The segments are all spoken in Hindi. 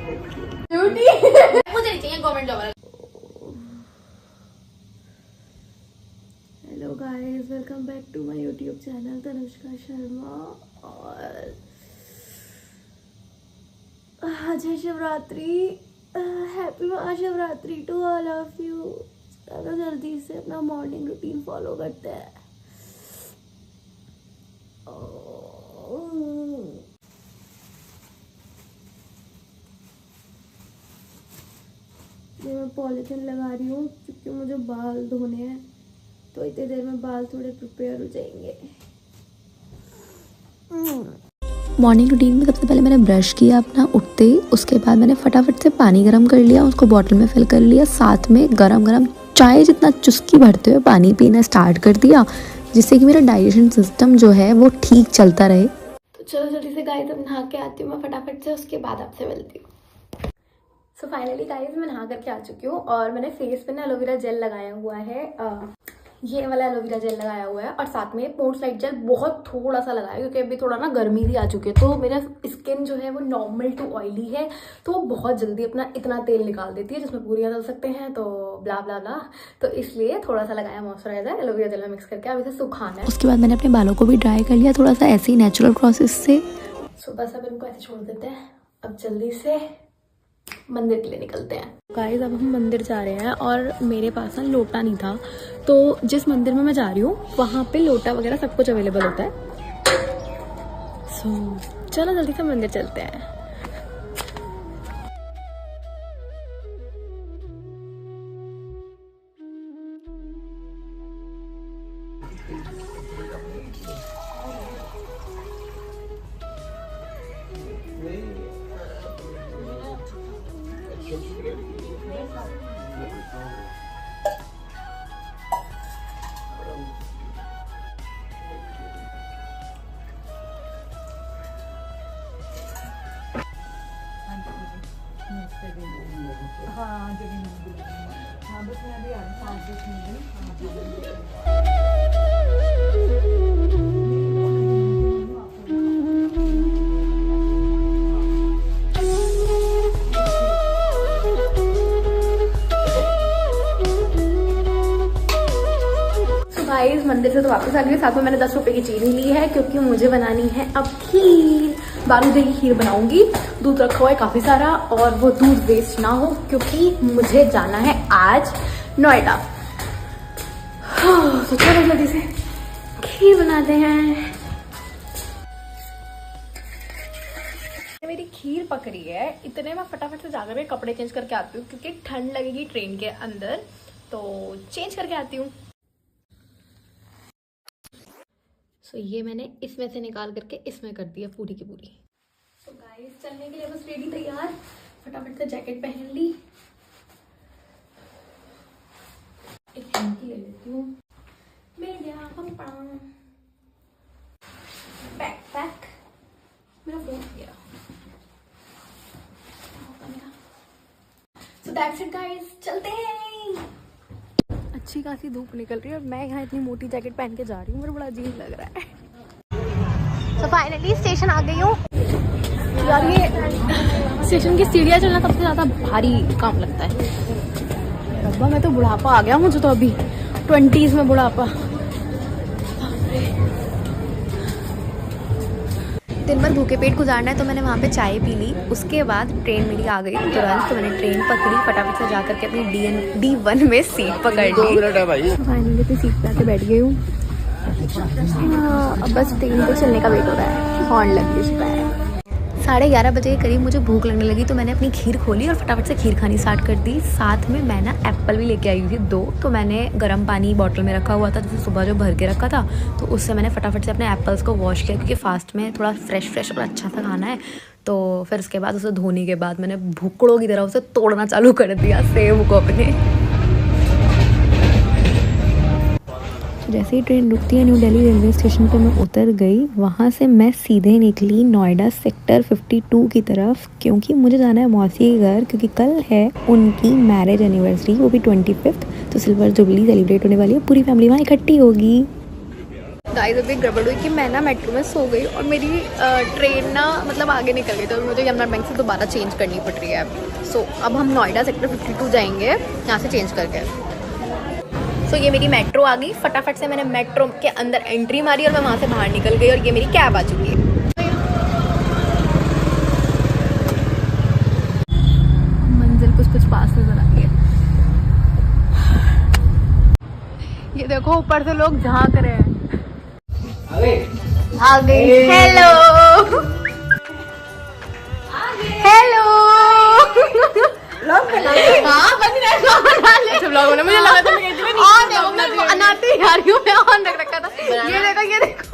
मुझे नहीं चाहिए government job. Hello guys, welcome back to my YouTube channel Tanushka Sharma. और आज है Shivratri. Happy Mahashivratri to all of you. चलो जल्दी से अपना मॉर्निंग रूटीन फॉलो करते हैं। ये मैं पॉलिथीन लगा रही हूँ क्योंकि मुझे बाल धोने हैं, तो इतनी देर में बाल थोड़े प्रिपेयर हो जाएंगे। मॉर्निंग रूटीन में सबसे पहले मैंने ब्रश किया अपना उठते ही। उसके बाद मैंने फटाफट से पानी गर्म कर लिया, उसको बॉटल में फिल कर लिया। साथ में गरम गरम चाय जितना चुस्की भरते हुए पानी पीना स्टार्ट कर दिया, जिससे कि मेरा डाइजेशन सिस्टम जो है वो ठीक चलता रहे। तो चलो जल्दी से गाइस अब नहा के आती हूँ मैं फटाफट से, उसके बाद आपसे मिलती हूँ। सो फाइनली गाइस मैं नहा करके आ चुकी हूँ और मैंने फेस पे ना एलोवेरा जेल लगाया हुआ है। ये वाला एलोवेरा जेल लगाया हुआ है और साथ में पोर्स लाइट जेल बहुत थोड़ा सा लगाया क्योंकि अभी थोड़ा ना गर्मी भी आ चुकी है, तो मेरा स्किन जो है वो नॉर्मल टू ऑयली है, तो वो बहुत जल्दी अपना इतना तेल निकाल देती है जिसमें पूरियाँ डाल सकते हैं, तो ब्ला ब्ला ब्ला। तो इसलिए थोड़ा सा लगाया मॉइस्चराइजर एलोवेरा जेल में मिक्स करके। अब इसे सुखाना है। उसके बाद मैंने अपने बालों को भी ड्राई कर लिया थोड़ा सा ऐसे ही नेचुरल प्रोसेस से। सुबह सब इनको ऐसे छोड़ देते हैं। अब जल्दी से मंदिर के लिए निकलते हैं। गाइस अब हम मंदिर जा रहे हैं और मेरे पास ना लोटा नहीं था, तो जिस मंदिर में मैं जा रही हूँ वहाँ पे लोटा वगैरह सब कुछ अवेलेबल होता है। सो चलो जल्दी से मंदिर चलते हैं। गाइस मंदिर से तो वापस आ गई। साथ में मैंने 10 रुपए की चीनी ली है क्योंकि मुझे बनानी है अब खीर। बालूदे की खीर बनाऊंगी। दूध रखा हुआ है काफी सारा और वो दूध वेस्ट ना हो क्योंकि मुझे जाना है आज नोएडा। तो चलो जल्दी से खीर बनाते हैं। मेरी खीर पक रही है, इतने में फटाफट से जाकर मैं कपड़े चेंज करके आती हूँ क्योंकि ठंड लगेगी ट्रेन के अंदर, तो चेंज करके आती हूँ। तो ये मैंने इसमें से निकाल करके इसमें कर दिया पूरी की पूरी। तो गाइस चलने के लिए बस रेडी तैयार। फटाफट से जैकेट पहन ली, एक हैंकी ले लेती हूँ, मिल गया बैकपैक। मेरा फोन गया। सो दैट्स इट गाइस, चलते हैं। अच्छी खासी धूप निकल रही है और मैं यहाँ इतनी मोटी जैकेट पहन के जा रही हूँ, मुझे बड़ा अजीब लग रहा है। तो फाइनली स्टेशन आ गई हूँ यार। ये स्टेशन की सीढ़ियाँ चलना सबसे ज़्यादा भारी काम लगता है। रब्बा मैं तो बुढ़ापा आ गया मुझे तो, अभी 20s में बुढ़ापा। दिन भर भूखे पेट गुजारना है, तो मैंने वहाँ पे चाय पी ली। उसके बाद ट्रेन मेरी आ गई तुरंत, तो मैंने ट्रेन पकड़ी। फटाफट से जाकर के अपनी D1 में सीट पकड़ ली। फाइनली तो सीट पे आके बैठ गई हूँ। अब बस ट्रेन के चलने का वेट हो रहा है। हॉर्न लग गई है। 11:30 बजे के करीब मुझे भूख लगने लगी, तो मैंने अपनी खीर खोली और फटाफट से खीर खानी स्टार्ट कर दी। साथ में मैं ना एप्पल भी लेके आई हुई थी 2, तो मैंने गर्म पानी बॉटल में रखा हुआ था जैसे सुबह जो भर के रखा था, तो उससे मैंने फटाफट से अपने एप्पल्स को वॉश किया क्योंकि फास्ट में थोड़ा फ्रेश और अच्छा सा खाना है। तो फिर उसके बाद उसे धोने के बाद मैंने भुक्कड़ों की तरह उसे तोड़ना चालू कर दिया सेब को अपने। जैसे ही ट्रेन रुकती है न्यू दिल्ली रेलवे स्टेशन पे मैं उतर गई। वहाँ से मैं सीधे निकली नोएडा सेक्टर 52 की तरफ, क्योंकि मुझे जाना है मौसी के घर, क्योंकि कल है उनकी मैरिज एनिवर्सरी, वो भी 25th। तो सिल्वर जुबली सेलिब्रेट होने वाली है, पूरी फैमिली वहाँ इकट्ठी होगी। गाइस अभी गड़बड़ हुई कि मैं ना मेट्रो में सो गई और मेरी ट्रेन ना मतलब आगे निकल गई, तो अभी मुझे यमुना बैंक से दोबारा चेंज करनी पड़ रही है। सो अब हम नोएडा सेक्टर 52 जाएंगे यहाँ से चेंज करके। सो ये मेरी मेट्रो आ गई, फटाफट से मैंने मेट्रो के अंदर एंट्री मारी और मैं वहाँ से बाहर निकल गई और ये मेरी कैब आ चुकी है। मंजिल कुछ पास नजर आ रही है। ये देखो ऊपर से लोग झांक रहे हैं। आ गई। Hello hello. हाँ बन रहा है। मुझे लगा था अनाती आ रही हूँ, मैं ऑन रख रखा था। ये देखो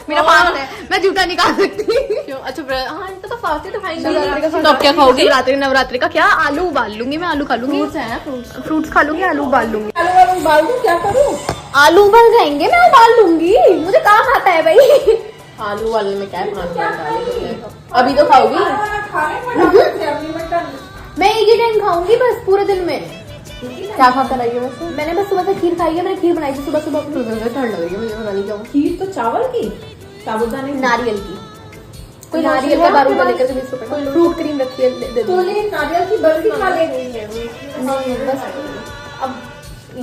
मेरा फास्ट है, मैं जूता निकाल सकती हूँ। अच्छा हाँ इनका तो फास्ट है तो खाएंगे। तो अब क्या खाओगी? नवरात्रि का क्या? आलू उबाल लूंगी मैं, आलू खा लूंगी। फ्रूट्स खा लूंगी, आलू उबाल लूंगी। आलू उबाल दूं, क्या करूं? आलू उबल जाएंगे, मैं उबाल लूंगी, मुझे काम आता है भाई। आलू उबालने में क्या है? अभी तो खाओगी? मैं एक ही टाइम खाऊंगी बस पूरे दिन में। क्या खा कर आई है वैसे? मैंने बस सुबह से खीर खाई है, मैंने खीर बनाई थी सुबह सुबह। ठंड लग रही है मुझे, पता नहीं क्यों। खीर तो चावल की, साबुदाने की, नारियल की। कोई नारियल का बारूदा लेकर के 20 रुपए का फ्रूट क्रीम रखी है, दे दो। नारियल की बर्फी खा ले। नहीं बस अब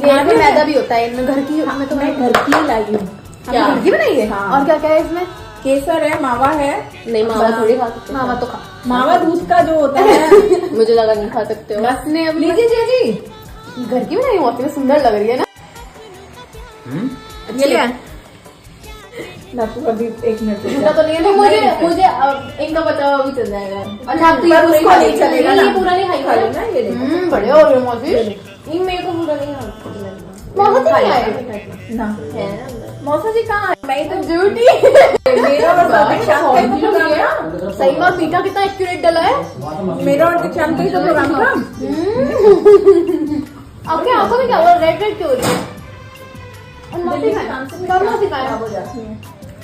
ये मैदा भी होता है इनमें, घर की। मैं तो मैं घर की लाई हूँ। क्या घर की बनाई है? और क्या क्या है इसमें? केसर है, मावा है। नहीं मावा थोड़ी खा सकते। मावा तो खा, मावा दूध का जो होता है। मुझे लगा नहीं खा सकते हो। बस ने लीजिए जी, घर की बनाई मौसम में सुंदर लग रही है ना। ये लिया अभी 1 मिनट तो नहीं है। मुझे इनका बचा हुआ भी चल जाएगा। अच्छा आप तो ये उसको नहीं चलेगा ना, ये पूरा नहीं खाई खाई ना। ये देखो बड़े हो रहे मौसी। इन मेरे को पूरा नहीं मौसी नहीं आए ना। मौसा जी कहाँ? मैं तो ड्यूटी मेरा सही बात। मीठा कितना एक्यूरेट डला है मेरा और दीक्षांत का ही तो प्रोग्राम था। आपके आंखों में क्या हुआ? रेड रेड क्यों हो रही है?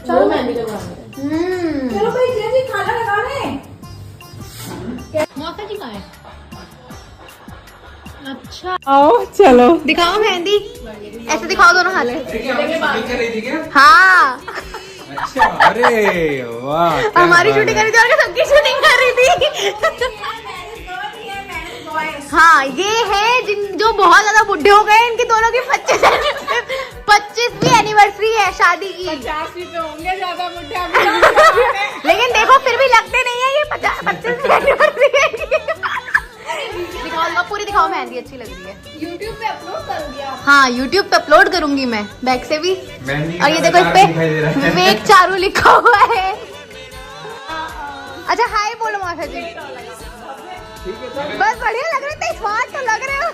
चलो मैं भी चलो भाई जी खाना लगा रहे। मौसा जी कहाँ है? अच्छा आओ चलो दिखाओ मेहंदी, ऐसे दिखाओ दोनों हाथ से। हाँ अच्छा अरे वाह, हमारी शूटिंग कर रही थी और सबकी शूटिंग कर रही थी। हाँ ये है जो बहुत ज्यादा बुढ़े हो गए, इनकी दोनों की 25वीं एनिवर्सरी है शादी की। 50 पे होंगे ज्यादा बुढ़े। लेकिन देखो फिर भी लगते नहीं है, ये 25वीं एनिवर्सरी है। दिखाओ पूरी दिखाओ, मेहंदी अच्छी लग रही है। YouTube पे अपलोड करूंगी आप? हाँ YouTube पे अपलोड करूंगी मैं, बैक से भी। और ये देखो इस पे दिखाई दे रहा है। विवेक चारू लिखा हुआ है। अच्छा हाय बोलो माता जी। बस बढ़िया लग रहे थे, स्मार्ट तो लग रहे हो।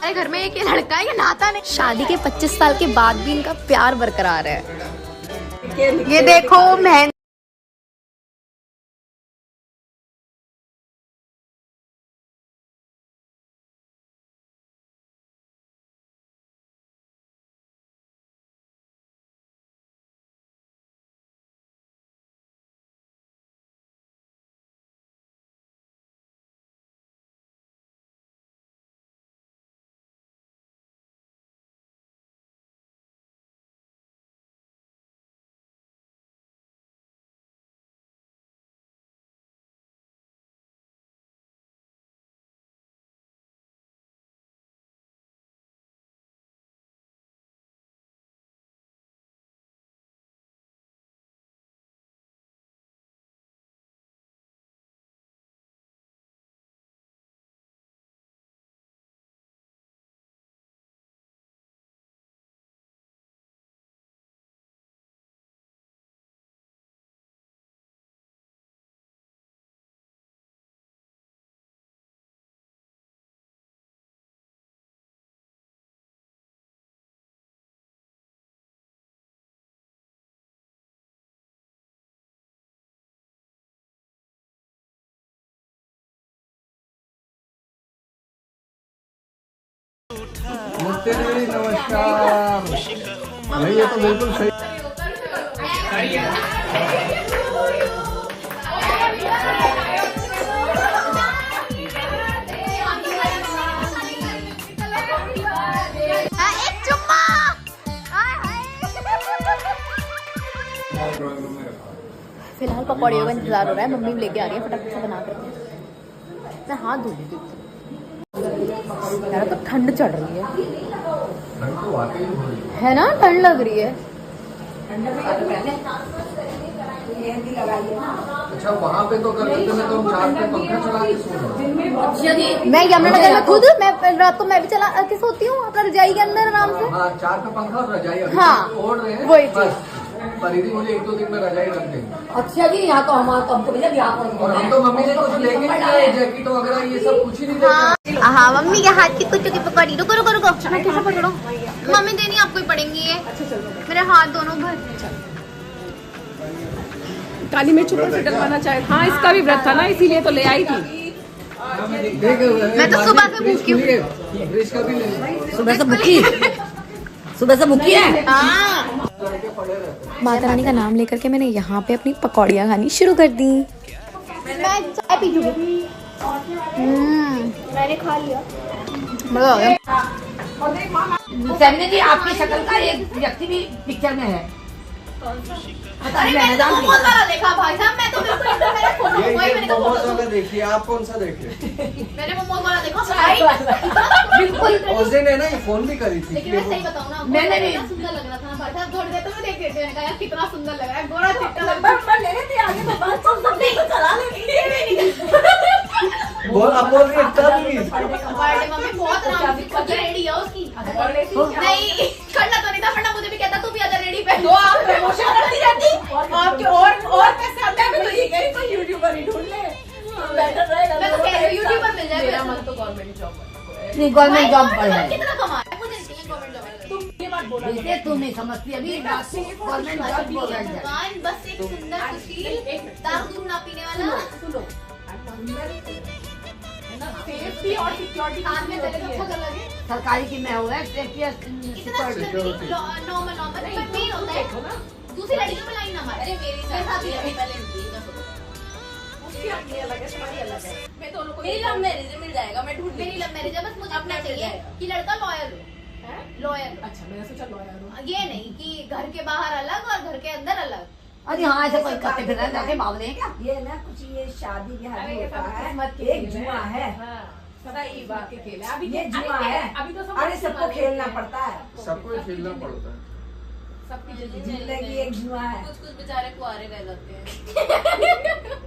अरे घर में एक ये लड़का है, ये नहाता नहीं। शादी के 25 साल के बाद भी इनका प्यार बरकरार है। ये देखो मेहंदी नमस्कार। नहीं ये तो बिल्कुल सही। एक चुम्मा। हाय हाय पकौड़ियों का इंतजार हो रहा है, मम्मी लेके आ रही है फटाफट से बना करके। मैं हाथ धो लेती हूँ यार, तो ठंड चढ़ रही है ना, ठंड लग रही है। अच्छा वहाँ पे तो कर देते हैं, तो हम चार पे पंखा चला के सो रहे हैं। मैं यमुनानगर में खुद मैं रात को मैं भी चला के सोती हूँ अपना रजाई के अंदर आराम से। हाँ 4 पे पंखा और रजाई अभी हाँ, ओढ़ रहे हैं, वही बस। परिधि मुझे 1-2 दिन में रजाई रख देंगे। अच्छा जी, यहाँ तो हमारा तो हमको भैया यहाँ पर और हम तो मम्मी ने कुछ लेंगे नहीं, जैकेट वगैरह ये सब कुछ ही नहीं देंगे। हाँ मम्मी के हाथ की कुछ की पकौड़ी। रुको रुको रुको, मैं कैसे पकड़ूं? मम्मी देनी आपको ही पड़ेंगी ये। मेरे हाथ दोनों भर। काली मिर्च ऊपर से डलवाना चाहे। हाँ इसका भी व्रत था ना, इसीलिए तो ले आई थी। मैं तो सुबह से भूखी हूँ। सुबह से भूखी, सुबह से भूखी है। हाँ माता रानी का नाम लेकर के मैंने यहाँ पे अपनी पकौड़ियाँ खानी शुरू कर दी। मैं चाय पी चुकी। मैंने खा लिया। मजा आ गया। सैमने जी आपकी शक्ल का एक व्यक्ति भी पिक्चर में है। अरे मैंने तो मोमोज वाला देखा भाई साहब, मैं तो बिल्कुल एकदम मेरा फोटो वही मैंने मोमोज वाला देखिए, आप कौन सा देखे? मैंने मोमोज वाला देखा भाई। बिल्कुल उस दिन है ना ये फोन भी करी थी। लेकिन मैं सही बताऊं ना, मैंने भी कितना सुंदर लग रहा था ना भाई साहब। थोड़ी देर तो मैं देख रही थी, मैंने कहा यार कितना सुंदर लग रहा है, गोरा चिट्टा लग रहा है। ले लेती आगे तो बात सब नहीं चला लेती। बोल अब बोल रही है बर्थडे मम्मी बहुत आराम से खुद रेडी है उसकी। नहीं करना तो नहीं था, वरना मुझे भी कहता तू भी आजा रेडी पे। तो आप प्रमोशन करती रहती और पैसे आते हैं तो ये कहीं तो यूट्यूबर ही ढूंढ ले, बेटर रहेगा। मैं तो कह रही हूँ यूट्यूबर मिल जाए। मेरा मन तो गवर्नमेंट जॉब नहीं, गवर्नमेंट जॉब पर है। कितना कमा है मुझे नहीं चाहिए गवर्नमेंट जॉब। तुम ये बात बोला बेटे, तू नहीं समझती अभी गवर्नमेंट जॉब बोल रहा है। भगवान बस एक सुंदर सुशील दारू दूध ना पीने वाला। सुनो सेफ्टी और सिक्योरिटी हाथ में चले तो अच्छा लगे। सरकारी की मैं हुआ है, सेफ्टी और इतना सिक्योरिटी। नॉर्मल नॉर्मल पर मेन होता है दूसरी लड़कियों में लाइन ना मारे। अरे मेरी साथ ही अभी पहले उसकी अपनी अलग है, तुम्हारी अलग है। मैं दोनों को मेरी लव मैरिज मिल जाएगा। मैं ढूंढ मेरी लव मैरिज है, बस मुझे अपना चाहिए कि लड़का लॉयर हो। लॉयर। अच्छा मैंने सोचा लॉयर हो। ये नहीं कि घर के बाहर अलग और घर के अंदर अलग। अरे हाँ ऐसे कोई करते फिर जाके बावले हैं क्या? ये ना कुछ ये शादी ब्याह अरे में ये होता सब है, किस्मत के एक खेल जुआ है। सदा ये बात के खेल है। अभी ये जुआ है, अभी तो सब अरे सबको खेलना पड़ता है, सबको ही खेलना पड़ता है। सबकी जिंदगी जिंदगी एक जुआ है। कुछ कुछ बेचारे कुआरे रह जाते हैं।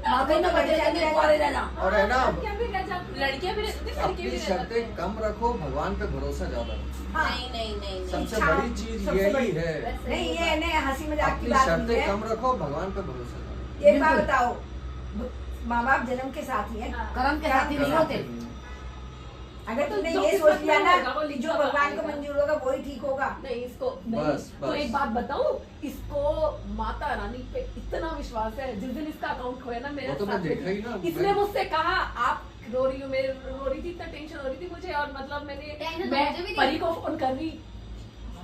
वाकई में बड़े जाने कुआरे रहना। और है ना क्या भी रह जाती लड़कियां भी रहती हैं, लड़के अपनी भी रहते शर्तें कम रखो, भगवान पे भरोसा ज्यादा रखो। हाँ, नहीं नहीं नहीं नहीं। सबसे बड़ी चीज यही है। नहीं ये नहीं हंसी मजाक की अपनी बात शर्तें नहीं है। कम रखो, भगवान पे भरोसा करो। ये बात बताओ, माँ बाप जन्म के साथ ही है। कर्म के साथी नहीं होते। अगर तुमने जो ये किस्मत सोच लिया में ना होगा, वो लिखा जो हुआ भगवान को आएगा। मंजूर होगा वही ठीक होगा। नहीं इसको बस, नहीं। बस। तो एक बात बताऊं, इसको माता रानी पे इतना विश्वास है, जिस दिन इसका अकाउंट खोया ना मेरे वो तो मैं साथ देखा ही ना। इसने मुझसे कहा आप रो रही हो, मैं रो रही थी, इतना टेंशन हो रही थी मुझे। और मतलब टेंशन मैं मुझे भी थी। परी को फोन कर रही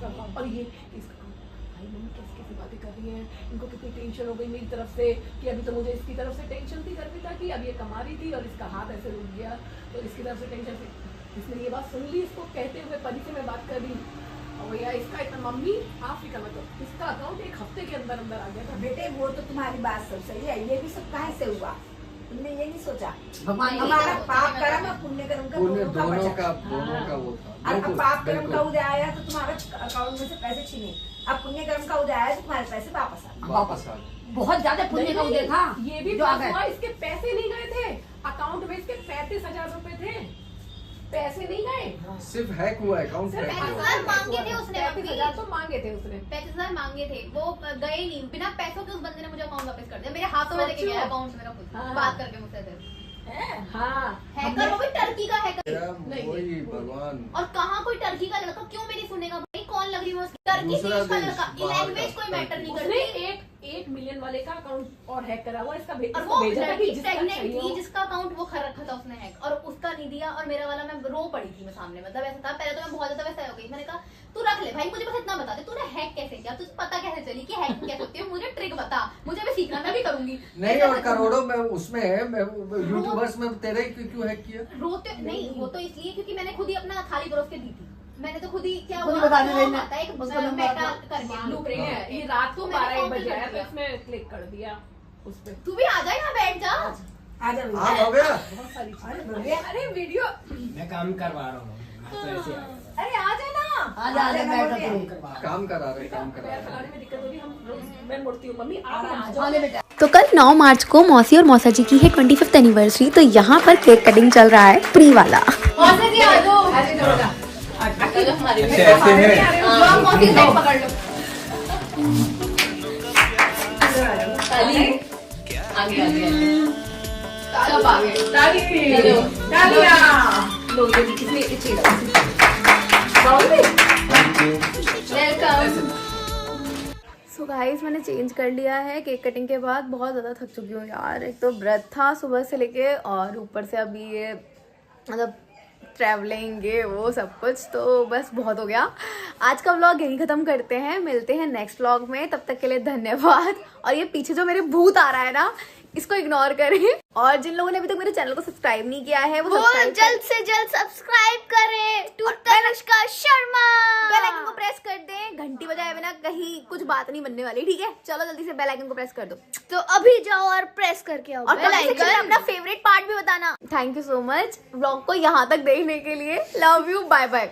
और ये इसका भाई मम्मी कैसी कैसी बातें कर रही है, इनको कितनी टेंशन हो गई मेरी तरफ से कि अभी तो मुझे इसकी तरफ से टेंशन थी गर्विता की, अब ये कमा रही थी और इसका हाथ ऐसे रुक गया तो इसकी तरफ से टेंशन थी। इसने ये बात सुन ली, इसको कहते हुए परी से मैं बात कर रही और भैया इसका इतना मम्मी अफ्रीका में तो इसका अकाउंट एक हफ्ते के अंदर अंदर आ गया था। बेटे वो तो तुम्हारी बात सब सही है, ये भी सब कहाँ से हुआ? तुमने ये नहीं सोचा भगवान हमारा पाप कर्म और पुण्य कर्म का पुण्य दोनों का दोनों बचा। का वो था। अब बिल्कुल, पाप कर्म बिल्कुल। का उदय आया तो तुम्हारे अकाउंट में से पैसे छीने, अब पुण्य कर्म का उदय आया तो तुम्हारे पैसे वापस आ गए। वापस आ गए। बहुत ज्यादा पुण्य का उदय था। ये भी जो आ बात गए। हुआ, इसके पैसे नहीं गए थे अकाउंट में, इसके 35,000 रुपए थे, पैसे नहीं गए। सिर्फ हैक हुआ अकाउंट सिर्फ हैक हुआ। 35,000 मांगे थे उसने। 35,000 तो मांगे थे उसने। 35,000 मांगे थे, वो गए नहीं। बिना पैसों के उस बंदे ने मुझे अकाउंट वापस कर दिया। मेरे हाथों में लेके गया अकाउंट मेरा खुद, हाँ। बात करके मुझसे थे। हाँ हैकर, वो भी टर्की का हैकर। नहीं, वही भगवान। और कहाँ कोई टर्की का लड़का क्यों मेरी सुनेगा भाई? कौन लग रही है उसकी? टर्की दूसरा देश का देश, लड़का। ये बाहर लैंग्वेज का, कोई मैटर नहीं उसने करती। 1 मिलियन वाले का अकाउंट और हैक करा हुआ, इसका और इसको वो भेजा था कि लड़की जिसका प्रेग्नेंट चाहिए थी, हो। जिसका अकाउंट वो कर रखा था उसने हैक, और उसका नहीं दिया। और मेरा वाला मैं रो पड़ी थी मैं सामने, मतलब ऐसा था। पहले तो मैं बहुत ज्यादा वैसा हो गई, मैंने कहा तू रख ले भाई, मुझे बस इतना बता दे तूने हैक कैसे किया, तुझे पता कैसे चली कि हैक कैसे होती है, मुझे ट्रिक बता, मुझे भी सीखना, मैं भी करूंगी। नहीं और करोड़ों में उसमें है, यूट्यूबर्स में तेरे क्यों हैक किया? रोते नहीं, वो तो इसलिए क्योंकि मैंने खुद ही अपना थाली परोस के दी थी। मैंने तो खुद ही क्या खुद ही हुआ, बता दे फॉर्म देना। आता है एक उसको नंबर मेटा आता है। करके मान ब्लू रहे हैं, ये रात को तो मैंने 12-1 कॉपी बजे कर आया तो दिया। इसमें क्लिक कर दिया। उस पे। तू भी आ जा, यहाँ बैठ जा। आ जाओ हाँ हो गया। बहुत सारी चीजें। अरे वीडियो, मैं काम करवा रहा हूँ, मैं तो ऐसे आ रहा हूँ। अरे आ जा ना। आ जा बैठो काम करा रहे, काम करा पैर रहे। फैलाने में दिक्कत हो रही है, हम रोज मैं मुड़ती हूँ, मम्मी आप आ जाओ। तो कल 9 मार्च को मौसी और मौसा जी की है 25th एनिवर्सरी, तो यहाँ पर केक कटिंग चल रहा है प्री वाला। मौसी जी आ जाओ। ऐसे जोड़ा। ऐसे ऐसे है। हाँ, मौसी जी पकड़ लो। सब आ गए। तालियां। लो ये भी किसने ये चीज़ वेलकम। सो गाइस मैंने चेंज कर लिया है केक कटिंग के बाद। बहुत ज़्यादा थक चुकी हूँ यार, एक तो व्रत था सुबह से लेके और ऊपर से अभी ये मतलब ट्रैवलिंग ये वो सब कुछ, तो बस बहुत हो गया। आज का व्लॉग यहीं ख़त्म करते हैं, मिलते हैं नेक्स्ट व्लॉग में, तब तक के लिए धन्यवाद। और ये पीछे जो मेरे भूत आ रहा है ना, इसको इग्नोर करें। और जिन लोगों ने अभी तक मेरे चैनल को सब्सक्राइब नहीं किया है वो जल्द से जल्द सब्सक्राइब करें to Tanushka Sharma. Bell icon को प्रेस कर दें, घंटी बजाए बिना कहीं कुछ बात नहीं बनने वाली, ठीक है? चलो जल्दी से बेल आइकन को प्रेस कर दो। तो अभी जाओ और प्रेस करके आओ और बेल कमेंट सेक्शन में आइकन। अपना फेवरेट पार्ट भी बताना। Thank you so much vlog को यहाँ तक देखने के लिए। Love you, bye bye.